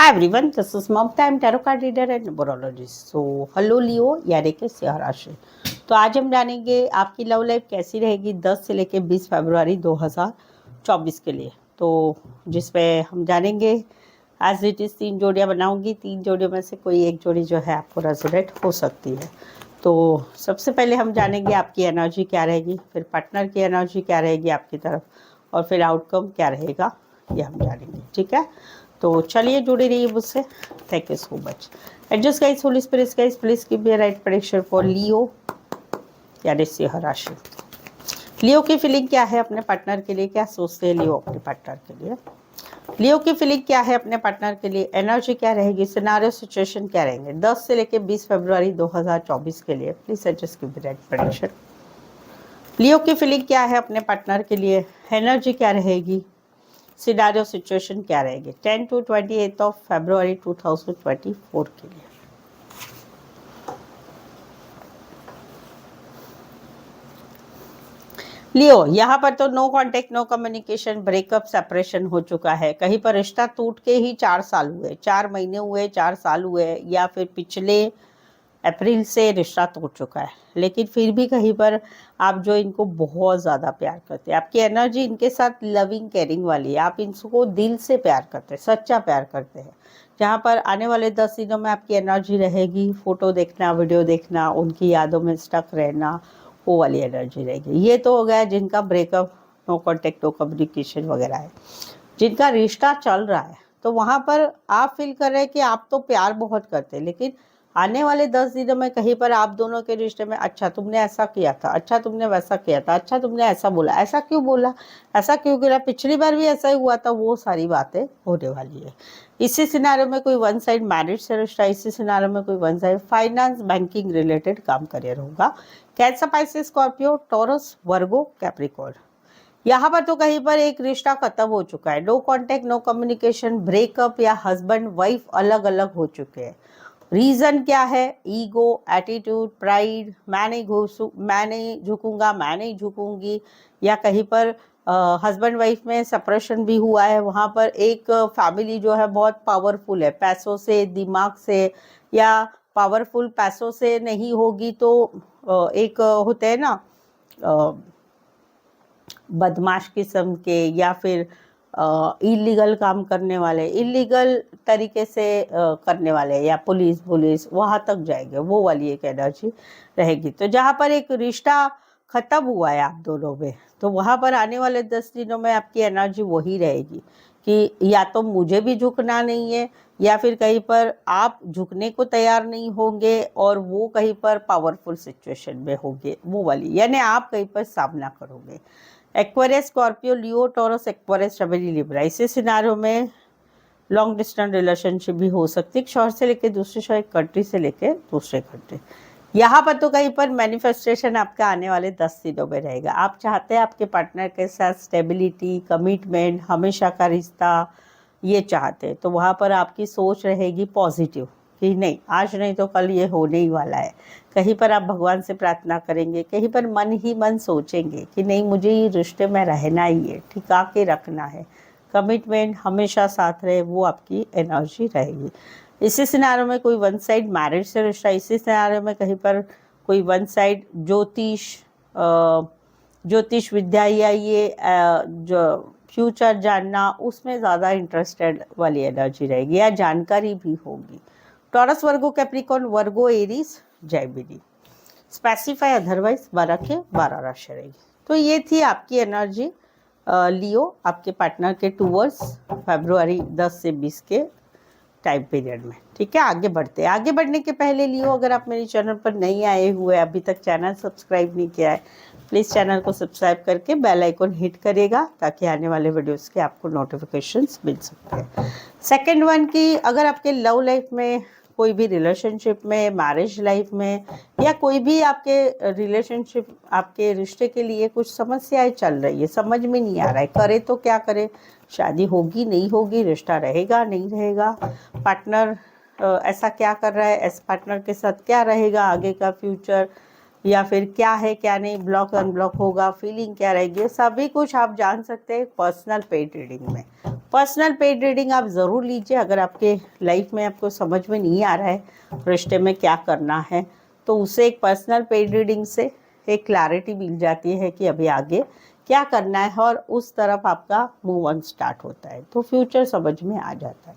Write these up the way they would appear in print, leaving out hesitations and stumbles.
Hi everyone, this is Mamta. I'm tarot card reader and numerologist. So, hello Leo, यानी कि सिंह राशि। तो आज हम जानेंगे आपकी लव लाइफ कैसी रहेगी 10 से लेकर 20 फरवरी 2024 के लिए। तो जिसमें हम जानेंगे एज इट इज़ 3 जोड़ियाँ बनाऊंगी। 3 जोड़ियों में से कोई एक जोड़ी जो है आपको रेजोनेट हो सकती है। तो सबसे पहले हम जानेंगे आपकी एनर्जी क्या रहेगी, फिर पार्टनर की एनर्जी क्या रहेगी आपकी तरफ, और फिर आउटकम क्या रहेगा ये हम जानेंगे। ठीक है, तो चलिए जुड़े रहिए मुझसे। Thank you so much. And just guys, holy spirits guys, please give me a right prediction for Leo यानी सिंह राशि। लियो की फीलिंग क्या है अपने पार्टनर के लिए, क्या सोचते हैं लियो अपने पार्टनर के लिए। लियो की फीलिंग क्या है अपने पार्टनर के लिए, एनर्जी क्या रहेगी, सिनेरियो सिचुएशन क्या रहेंगे 10 से लेकर 20 फरवरी 2024 के लिए। Please just give me right prediction. Leo की फीलिंग क्या है अपने पार्टनर के लिए, एनर्जी क्या रहेगी, सिनेरियो सिचुएशन क्या रहेगी 10 to 28 ऑफ फरवरी 2024 के लिए। लियो, यहाँ पर तो no contact, no communication, breakup, separation हो चुका है। कहीं पर रिश्ता टूट के ही 4 साल हुए, 4 महीने हुए, 4 साल हुए, या फिर पिछले अप्रैल से रिश्ता टूट चुका है। लेकिन फिर भी कहीं पर आप जो इनको बहुत ज़्यादा प्यार करते हैं, आपकी एनर्जी इनके साथ लविंग केयरिंग वाली है। आप इनको दिल से प्यार करते हैं, सच्चा प्यार करते हैं। जहाँ पर आने वाले 10 दिनों में आपकी एनर्जी रहेगी फोटो देखना, वीडियो देखना, उनकी यादों में स्टक रहना, वो वाली एनर्जी रहेगी। ये तो हो गया जिनका breakup, no contact, no communication वगैरह है। जिनका रिश्ता चल रहा है तो वहाँ पर आप फील कर रहे हैं कि आप तो प्यार बहुत करते हैं, लेकिन आने वाले 10 दिनों में कहीं पर आप दोनों के रिश्ते में अच्छा तुमने ऐसा किया था, अच्छा तुमने वैसा किया था, अच्छा तुमने ऐसा बोला, ऐसा क्यों बोला, ऐसा क्यों किया, पिछली बार भी ऐसा ही हुआ था, वो सारी बातें होने वाली है। इसी सिनारियों में कोई वन साइड मैरिज से रिश्ता, इसी सिनारियों में कोई one side finance, banking related काम करियर होगा। कैंसर, पाइसेस, स्कॉर्पियो, टॉरस, वर्गो, कैप्रिकॉर्न। यहाँ पर तो कहीं पर एक रिश्ता खत्म हो चुका है, no contact, no communication, breakup, या हस्बैंड वाइफ अलग अलग हो चुके हैं। रीजन क्या है, ईगो, एटीट्यूड, प्राइड, मैं नहीं झुकूंगा, मैं नहीं झुकूंगी, या कहीं पर हस्बैंड वाइफ में सेपरेशन भी हुआ है। वहाँ पर एक फैमिली जो है बहुत पावरफुल है, पैसों से, दिमाग से, या पावरफुल पैसों से नहीं होगी तो एक होते हैं ना बदमाश किस्म के, या फिर इलीगल काम करने वाले, इलीगल तरीके से करने वाले, या पुलिस वहाँ तक जाएंगे, वो वाली एक एनर्जी रहेगी। तो जहाँ पर एक रिश्ता खत्म हुआ है आप दोनों में, तो वहाँ पर आने वाले 10 दिनों में आपकी एनर्जी वही रहेगी कि या तो मुझे भी झुकना नहीं है, या फिर कहीं पर आप झुकने को तैयार नहीं होंगे और वो कहीं पर पावरफुल सिचुएशन में होंगे, वो वाली, यानी आप कहीं पर सामना करोगे। एक्वेरियस, स्कॉर्पियो, लियो, टॉरस, एक्वेरियस, शबरी, लिब्रा, इसी सिनारियों में लॉन्ग डिस्टेंस रिलेशनशिप भी हो सकती है, एक शहर से लेकर दूसरे शहर, एक कंट्री से लेकर दूसरे कंट्री। यहाँ पर तो कहीं पर मैनिफेस्टेशन आपका आने वाले 10 दिनों में रहेगा। आप चाहते हैं आपके पार्टनर के साथ स्टेबिलिटी, कमिटमेंट, हमेशा का रिश्ता, ये चाहते हैं। तो वहाँ पर आपकी सोच रहेगी पॉजिटिव कि नहीं, आज नहीं तो कल ये होने ही वाला है। कहीं पर आप भगवान से प्रार्थना करेंगे, कहीं पर मन ही मन सोचेंगे कि नहीं, मुझे ये रिश्ते में रहना ही है, ठिका के रखना है, कमिटमेंट हमेशा साथ रहे, वो आपकी एनर्जी रहेगी। इसी सिनारियों में कोई वन साइड मैरिज से रिश्ता, इसी सिनारियों में कहीं पर कोई वन साइड ज्योतिष विद्या, या ये जो फ्यूचर जानना, उसमें ज़्यादा इंटरेस्टेड वाली एनर्जी रहेगी, या जानकारी भी होगी। टॉरस, वर्गो, कैप्रिकॉर्न, वर्गो, एरीज, जेमिनी। स्पेसिफाई अदरवाइज 12 के 12 राशि रहेगी। तो ये थी आपकी एनर्जी लियो आपके पार्टनर के टूवर्ड्स फरवरी 10 से 20 के टाइम पीरियड में। ठीक है, आगे बढ़ते हैं। आगे बढ़ने के पहले लियो, अगर आप मेरे चैनल पर नहीं आए हुए, अभी तक चैनल सब्सक्राइब नहीं किया है, प्लीज़ चैनल को सब्सक्राइब करके बेल आइकन हिट करिएगा, ताकि आने वाले वीडियोस के आपको नोटिफिकेशंस मिल सकते हैं। सेकंड वन की, अगर आपके लव लाइफ में, कोई भी रिलेशनशिप में, मैरिज लाइफ में, या कोई भी आपके रिलेशनशिप, आपके रिश्ते के लिए कुछ समस्याएं चल रही है, समझ में नहीं आ रहा है, करे तो क्या करे, शादी होगी नहीं होगी, रिश्ता रहेगा नहीं रहेगा, पार्टनर ऐसा क्या कर रहा है, ऐसे पार्टनर के साथ क्या रहेगा आगे का फ्यूचर, या फिर क्या है क्या नहीं, ब्लॉक अनब्लॉक होगा, फीलिंग क्या रहेगी, सभी कुछ आप जान सकते हैं पर्सनल पेड रीडिंग में। पर्सनल पेड रीडिंग आप ज़रूर लीजिए। अगर आपके लाइफ में आपको समझ में नहीं आ रहा है रिश्ते में क्या करना है, तो उसे एक पर्सनल पेड रीडिंग से एक क्लैरिटी मिल जाती है कि अभी आगे क्या करना है, और उस तरफ आपका मूव ऑन स्टार्ट होता है, तो फ्यूचर समझ में आ जाता है।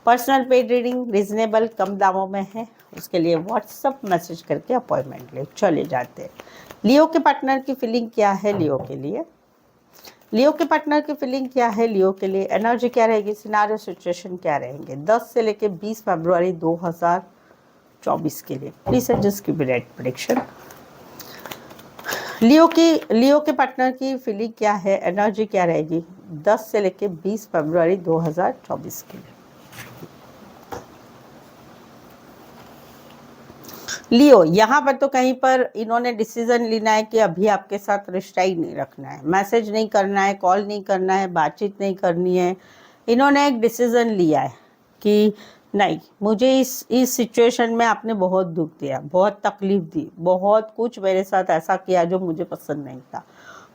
पर्सनल पेड रीडिंग रिजनेबल कम दामों में है, उसके लिए व्हाट्सअप मैसेज करके अपॉइंटमेंट ले चले जाते हैं। लियो के पार्टनर की फीलिंग क्या है लियो के लिए, लियो के पार्टनर की फीलिंग क्या है लियो के लिए, एनर्जी क्या रहेगी, सिनारियो सिचुएशन क्या रहेंगे 10 से लेके 20 फरवरी 2024 के लिए। Please adjust give rate prediction. Leo के पार्टनर की फीलिंग क्या है, एनर्जी क्या रहेगी 10 से लेके 20 फरवरी 2024 के लिए। लियो, यहाँ पर तो कहीं पर इन्होंने डिसीजन लेना है कि अभी आपके साथ रिश्ता ही नहीं रखना है, मैसेज नहीं करना है, कॉल नहीं करना है, बातचीत नहीं करनी है। इन्होंने एक डिसीजन लिया है कि नहीं, मुझे इस सिचुएशन में आपने बहुत दुख दिया, बहुत तकलीफ दी, बहुत कुछ मेरे साथ ऐसा किया जो मुझे पसंद नहीं था,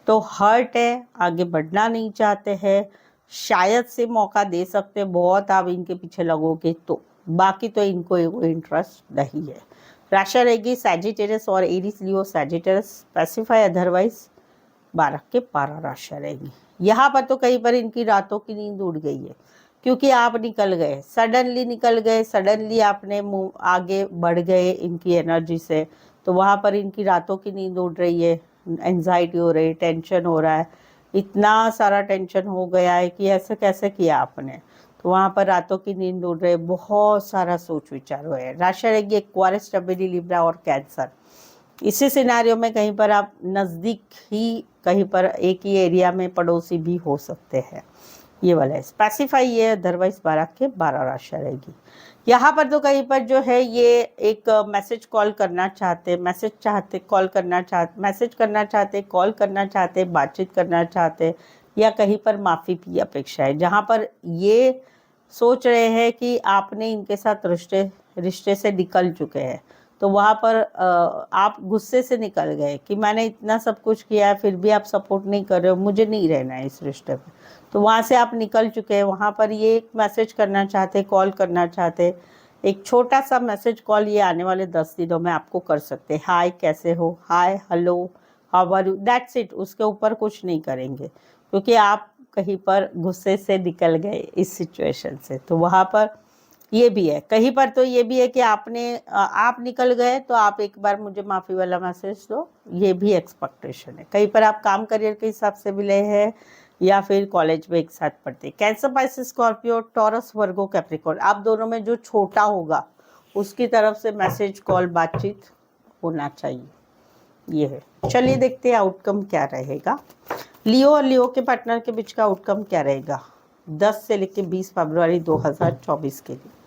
तो हर्ट है, आगे बढ़ना नहीं चाहते हैं, शायद से मौका दे सकते, बहुत आप इनके पीछे लगोगे तो, बाकी तो इनको इंटरेस्ट नहीं है। राशि रहेगी सैजिटेरियस और Aries Leo Sagittarius, specify otherwise 12 के 12 राशि रहेगी। यहाँ पर तो कहीं पर इनकी रातों की नींद उड़ गई है, क्योंकि आप निकल गए, सडनली निकल गए, सडनली आपने आगे बढ़ गए इनकी एनर्जी से, तो वहाँ पर इनकी रातों की नींद उड़ रही है, एंजाइटी हो रही है, टेंशन हो रहा है, इतना सारा टेंशन हो गया है कि ऐसे कैसे किया आपने, तो वहाँ पर रातों की नींद उड़ रही है, बहुत सारा सोच विचार हुए हैं। राशि रहेगी एक्वारियस, स्टेबिलिटी, लिब्रा और कैंसर। इसी सिनारियो में कहीं पर आप नज़दीक ही कहीं पर एक ही एरिया में पड़ोसी भी हो सकते हैं, ये वाला है। स्पेसिफाई ये अदरवाइज 12 के 12 राशि रहेगी। यहाँ पर तो कहीं पर जो है ये एक मैसेज कॉल करना चाहते, मैसेज चाहते, कॉल करना चाहते, मैसेज करना चाहते, कॉल करना चाहते, बातचीत करना चाहते, या कहीं पर माफ़ी की अपेक्षा है, जहाँ पर ये सोच रहे हैं कि आपने इनके साथ रिश्ते से निकल चुके हैं, तो वहाँ पर आप गुस्से से निकल गए कि मैंने इतना सब कुछ किया है फिर भी आप सपोर्ट नहीं कर रहे हो, मुझे नहीं रहना है इस रिश्ते में, तो वहाँ से आप निकल चुके हैं। वहाँ पर ये एक मैसेज करना चाहते, कॉल करना चाहते, एक छोटा सा मैसेज कॉल ये आने वाले 10 दिनों में आपको कर सकते हैं। हाय कैसे हो, hi hello how are you, that's it, उसके ऊपर कुछ नहीं करेंगे, क्योंकि आप कहीं पर गुस्से से निकल गए इस सिचुएशन से, तो वहाँ पर ये भी है। कहीं पर तो ये भी है कि आप निकल गए तो आप एक बार मुझे माफ़ी वाला मैसेज दो, ये भी एक्सपेक्टेशन है। कहीं पर आप काम करियर के हिसाब से मिले हैं या फिर कॉलेज में एक साथ पढ़ते। कैंसर, पाइसेस, स्कॉर्पियो, टॉरस, वर्गो, कैप्रिकॉर्न, आप दोनों में जो छोटा होगा उसकी तरफ से मैसेज कॉल बातचीत होना चाहिए, ये है। चलिए देखते हैं आउटकम क्या रहेगा। लियो और लियो के पार्टनर के बीच का आउटकम क्या रहेगा 10 से लेकर 20 फरवरी 2024 के लिए।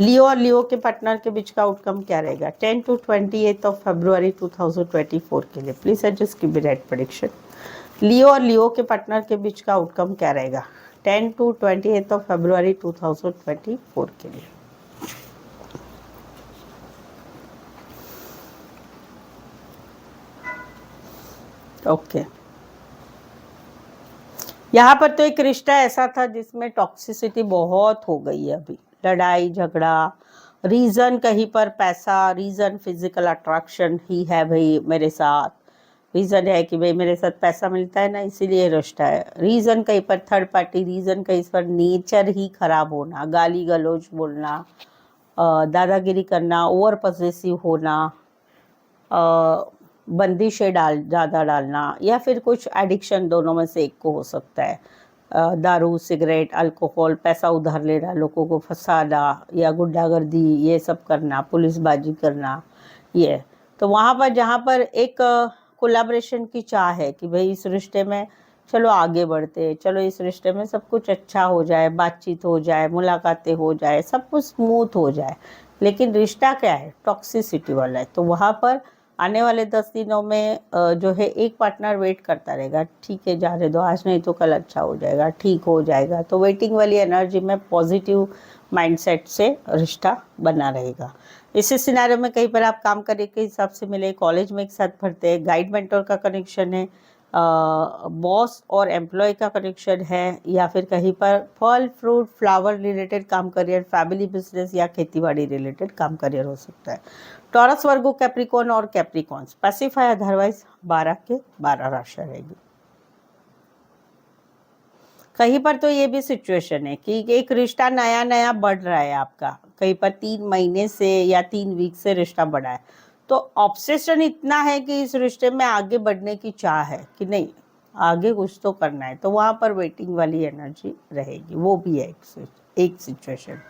लियो और लियो के पार्टनर के बीच का आउटकम क्या रहेगा 10 to 28 ऑफ फरवरी 2024 के लिए। Please adjust give me right prediction. Leo और लियो के पार्टनर के बीच का आउटकम क्या रहेगा 10 to 28 ऑफ फरवरी 2024 के लिए। ओके, यहाँ पर तो एक रिश्ता ऐसा था जिसमें टॉक्सिसिटी बहुत हो गई है अभी, लड़ाई झगड़ा, रीज़न कहीं पर पैसा, रीज़न फिजिकल अट्रैक्शन ही है भाई मेरे साथ, रीज़न है कि भाई मेरे साथ पैसा मिलता है ना इसीलिए रिश्ता है, रीज़न कहीं पर थर्ड पार्टी, रीज़न कहीं पर नेचर ही खराब होना, गाली गलौज बोलना, दादागिरी करना, ओवर पॉसेसिव होना, बंदिशें ज़्यादा डालना, या फिर कुछ एडिक्शन, दोनों में से एक को हो सकता है, दारू, सिगरेट, अल्कोहल, पैसा उधार लेना, लोगों को फंसाना या गुंडागर्दी, ये सब करना, पुलिसबाजी करना, ये। तो वहाँ पर जहाँ पर एक कोलैबोरेशन की चाह है कि भाई इस रिश्ते में चलो आगे बढ़ते, चलो इस रिश्ते में सब कुछ अच्छा हो जाए, बातचीत हो जाए, मुलाकातें हो जाए, सब कुछ स्मूथ हो जाए, लेकिन रिश्ता क्या है टॉक्सिसिटी वाला है। तो वहाँ पर आने वाले 10 दिनों में जो है एक पार्टनर वेट करता रहेगा, ठीक है जाने दो, आज नहीं तो कल अच्छा हो जाएगा, ठीक हो जाएगा, तो वेटिंग वाली एनर्जी में पॉजिटिव माइंडसेट से रिश्ता बना रहेगा। इसी सिनेरियो में कहीं पर आप काम करने के हिसाब से मिले, कॉलेज में एक साथ पढ़ते हैं, गाइड मेंटर का कनेक्शन है, बॉस और एम्प्लॉय का कनेक्शन है, या फिर कहीं पर फल फ्रूट फ्लावर रिलेटेड काम करियर, फैमिली बिजनेस या खेतीबाड़ी रिलेटेड काम करियर हो सकता है। टॉरस, वर्गो, कैप्रिकॉर्न और कैप्रिकॉर्न स्पेसिफाई अदरवाइज 12 के 12 राशि रहेगी। कहीं पर तो ये भी सिचुएशन है कि एक रिश्ता नया नया बढ़ रहा है आपका, कहीं पर 3 महीने से या 3 वीक से रिश्ता बढ़ा है, तो ऑब्सेशन इतना है कि इस रिश्ते में आगे बढ़ने की चाह है कि नहीं आगे कुछ तो करना है, तो वहाँ पर वेटिंग वाली एनर्जी रहेगी, वो भी है एक सिचुएशन।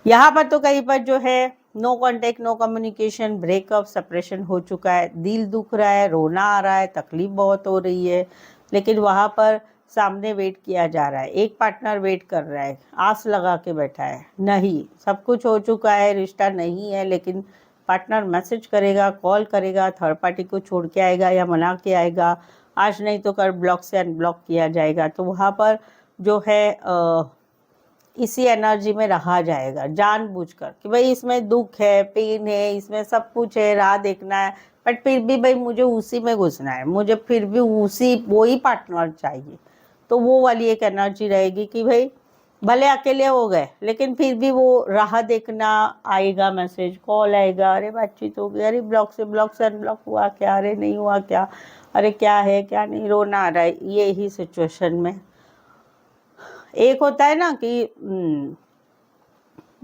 यहाँ पर तो कहीं पर जो है no contact, no communication, breakup, separation हो चुका है, दिल दुख रहा है, रोना आ रहा है, तकलीफ बहुत हो रही है, लेकिन वहाँ पर सामने वेट किया जा रहा है, एक पार्टनर वेट कर रहा है, आस लगा के बैठा है, नहीं सब कुछ हो चुका है, रिश्ता नहीं है, लेकिन पार्टनर मैसेज करेगा, कॉल करेगा, थर्ड पार्टी को छोड़ के आएगा या मना के आएगा, आज नहीं तो कल ब्लॉक से अनब्लॉक किया जाएगा, तो वहाँ पर जो है इसी एनर्जी में रहा जाएगा जानबूझकर कि भाई इसमें दुख है, पेन है, इसमें सब कुछ है, राह देखना है, बट फिर भी भाई मुझे उसी में घुसना है, मुझे फिर भी उसी वही पार्टनर चाहिए, तो वो वाली एक एनर्जी रहेगी कि भाई भले अकेले हो गए लेकिन फिर भी वो राह देखना, आएगा मैसेज, कॉल आएगा, अरे बातचीत हो गई, अरे ब्लॉक से अनब्लॉक हुआ क्या, अरे नहीं हुआ क्या, अरे क्या है क्या नहीं, रोना आ रहा है, ये ही सिचुएशन में। एक होता है ना कि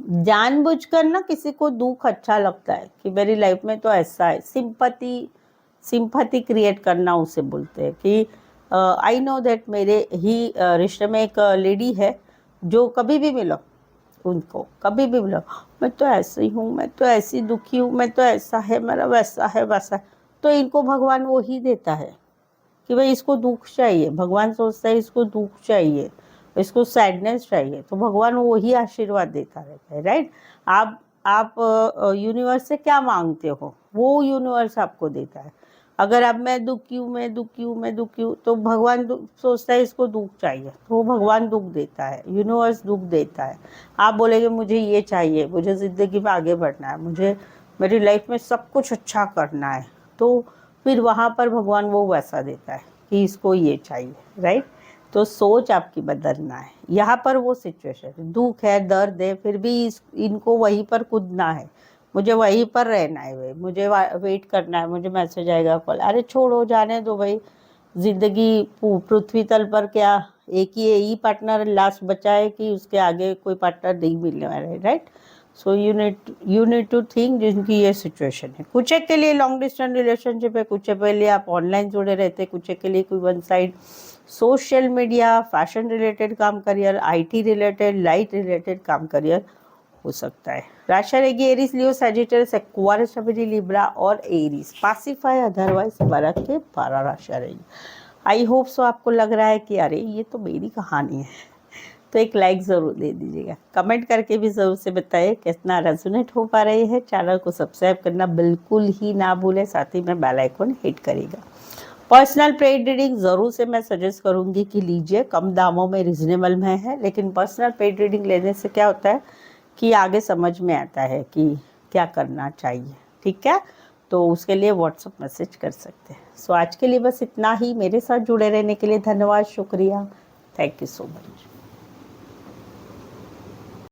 जानबूझकर ना किसी को दुख अच्छा लगता है कि मेरी लाइफ में तो ऐसा है, सिंपैथी क्रिएट करना उसे बोलते हैं कि आई नो दैट मेरे ही रिश्ते में एक लेडी है जो कभी भी मिलो उनको, कभी भी मिलो, मैं तो ऐसी हूँ, मैं तो ऐसी दुखी हूँ, मैं तो ऐसा है, मेरा वैसा है वैसा है, तो इनको भगवान वो ही देता है कि भाई इसको दुख चाहिए, भगवान सोचता है इसको दुख चाहिए, इसको सैडनेस चाहिए, तो भगवान वही आशीर्वाद देता रहता है, राइट। आप यूनिवर्स से क्या मांगते हो वो यूनिवर्स आपको देता है। अगर अब मैं दुखी हूँ तो भगवान सोचता है इसको दुख चाहिए, तो वो भगवान दुख देता है, यूनिवर्स दुख देता है। आप बोलेंगे मुझे ये चाहिए, मुझे ज़िंदगी में आगे बढ़ना है, मुझे मेरी लाइफ में सब कुछ अच्छा करना है, तो फिर वहाँ पर भगवान वो वैसा देता है कि इसको ये चाहिए, राइट। तो सोच आपकी बदलना है। यहाँ पर वो सिचुएशन दुख है, दर्द है, फिर भी इनको वहीं पर कूदना है, मुझे वहीं पर रहना है भाई, मुझे वेट करना है, मुझे मैसेज आएगा, कॉल, अरे छोड़ो जाने दो भाई, जिंदगी पृथ्वी तल पर क्या एक ही पार्टनर लास्ट बचा है कि उसके आगे कोई पार्टनर नहीं मिलने वाला है, right. So you need to think जिनकी ये सिचुएशन है। कुछ एक के लिए लॉन्ग डिस्टेंस रिलेशनशिप है, कुछ पहले आप ऑनलाइन जुड़े रहते, कुछ एक के लिए कोई one side social media, fashion related काम career, IT related, light related काम करियर हो सकता है। राशि रहेगी Aries, Leo, Sagittarius, Aquarius, Libra और एरीज। पासिफाई अदरवाइज 12 के 12 राशि रहेगी। आई होप सो आपको लग रहा है कि अरे ये तो मेरी कहानी है, तो एक लाइक ज़रूर दे दीजिएगा, कमेंट करके भी ज़रूर से बताइए कितना रेजोनेट हो पा रही है। चैनल को सब्सक्राइब करना बिल्कुल ही ना भूलें, साथ ही में बेल आइकन हिट करेगा। पर्सनल पेड रीडिंग ज़रूर से मैं सजेस्ट करूँगी कि लीजिए, कम दामों में रिजनेबल में है, लेकिन पर्सनल पेड रीडिंग लेने से क्या होता है कि आगे समझ में आता है कि क्या करना चाहिए, ठीक है। तो उसके लिए व्हाट्सअप मैसेज कर सकते हैं। सो आज के लिए बस इतना ही। मेरे साथ जुड़े रहने के लिए धन्यवाद, शुक्रिया, थैंक यू सो मच।